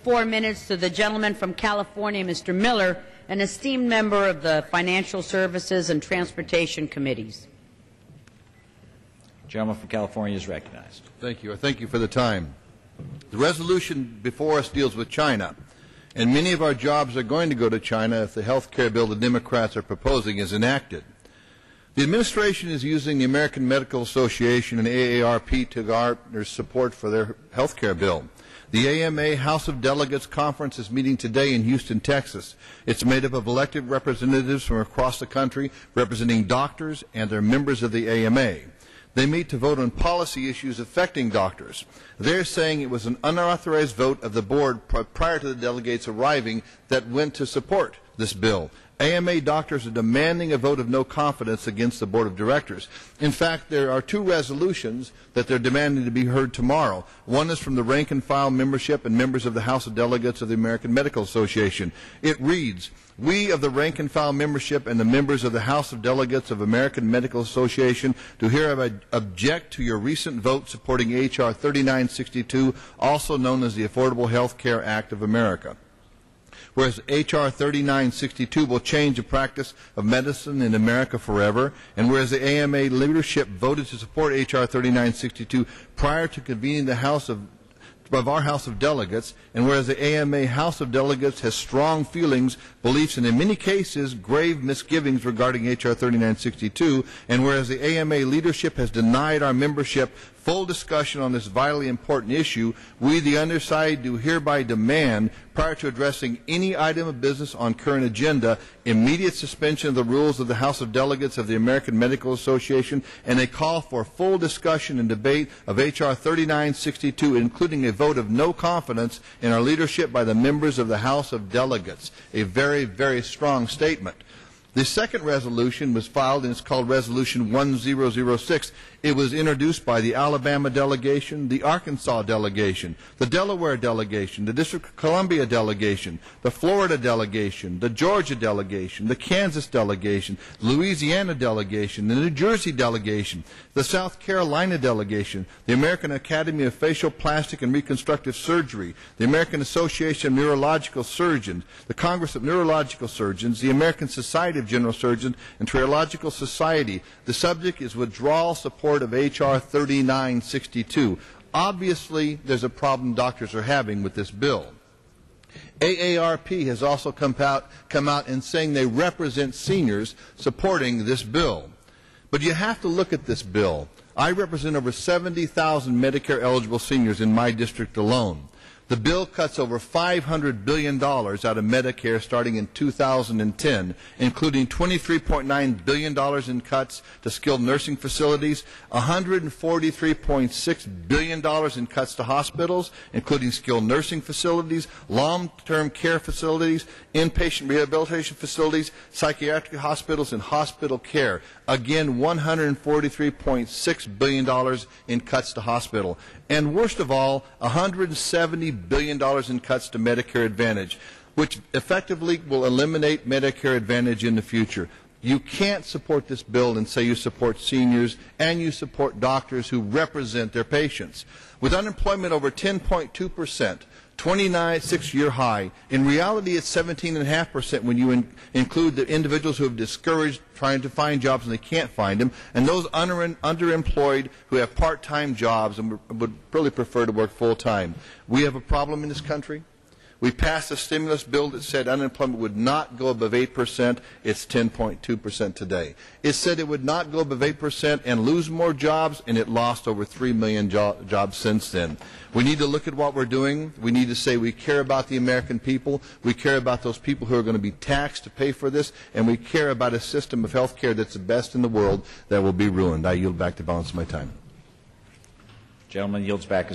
4 minutes to the gentleman from California, Mr. Miller, an esteemed member of the Financial Services and Transportation Committees. The gentleman from California is recognized. Thank you. I thank you for the time. The resolution before us deals with China, and many of our jobs are going to go to China if the health care bill the Democrats are proposing is enacted. The administration is using the American Medical Association and AARP to garner support for their health care bill. The AMA House of Delegates Conference is meeting today in Houston, Texas. It's made up of elected representatives from across the country representing doctors and their members of the AMA. They meet to vote on policy issues affecting doctors. They're saying it was an unauthorized vote of the board prior to the delegates arriving that went to support this bill. AMA doctors are demanding a vote of no confidence against the board of directors. In fact, there are two resolutions that they're demanding to be heard tomorrow. One is from the rank and file membership and members of the House of Delegates of the American Medical Association. It reads, "We of the rank and file membership and the members of the House of Delegates of American Medical Association do hereby object to your recent vote supporting H.R. 3962, also known as the Affordable Health Care Act of America. Whereas H.R. 3962 will change the practice of medicine in America forever, and whereas the AMA leadership voted to support H.R. 3962 prior to convening the House of our House of Delegates, and whereas the AMA House of Delegates has strong feelings, beliefs, and in many cases grave misgivings regarding H.R. 3962, and whereas the AMA leadership has denied our membership full discussion on this vitally important issue, we, the underside, do hereby demand, prior to addressing any item of business on current agenda, immediate suspension of the rules of the House of Delegates of the American Medical Association and a call for full discussion and debate of H.R. 3962, including a vote of no confidence in our leadership by the members of the House of Delegates." A very, very strong statement. The second resolution was filed, and it's called Resolution 1006. It was introduced by the Alabama delegation, the Arkansas delegation, the Delaware delegation, the District of Columbia delegation, the Florida delegation, the Georgia delegation, the Kansas delegation, Louisiana delegation, the New Jersey delegation, the South Carolina delegation, the American Academy of Facial, Plastic, and Reconstructive Surgery, the American Association of Neurological Surgeons, the Congress of Neurological Surgeons, the American Society of General Surgeons, and Triological Society. The subject is withdrawal support of H.R. 3962. Obviously, there's a problem doctors are having with this bill. AARP has also come out and saying they represent seniors supporting this bill. But you have to look at this bill. I represent over 70,000 Medicare-eligible seniors in my district alone. The bill cuts over $500 billion out of Medicare starting in 2010, including $23.9 billion in cuts to skilled nursing facilities, $143.6 billion in cuts to hospitals, including skilled nursing facilities, long-term care facilities, inpatient rehabilitation facilities, psychiatric hospitals, and hospital care. Again, $143.6 billion in cuts to hospital. And worst of all, $170 billion in cuts to Medicare Advantage, which effectively will eliminate Medicare Advantage in the future. You can't support this bill and say you support seniors and you support doctors who represent their patients. With unemployment over 10.2%, 26-year high. In reality, it's 17.5% when you include the individuals who have discouraged trying to find jobs and they can't find them, and those underemployed who have part-time jobs and would really prefer to work full-time. We have a problem in this country. We passed a stimulus bill that said unemployment would not go above 8%. It's 10.2% today. It said it would not go above 8% and lose more jobs, and it lost over 3 million jobs since then. We need to look at what we're doing. We need to say we care about the American people. We care about those people who are going to be taxed to pay for this, and we care about a system of health care that's the best in the world that will be ruined. I yield back the balance of my time. Gentleman yields back his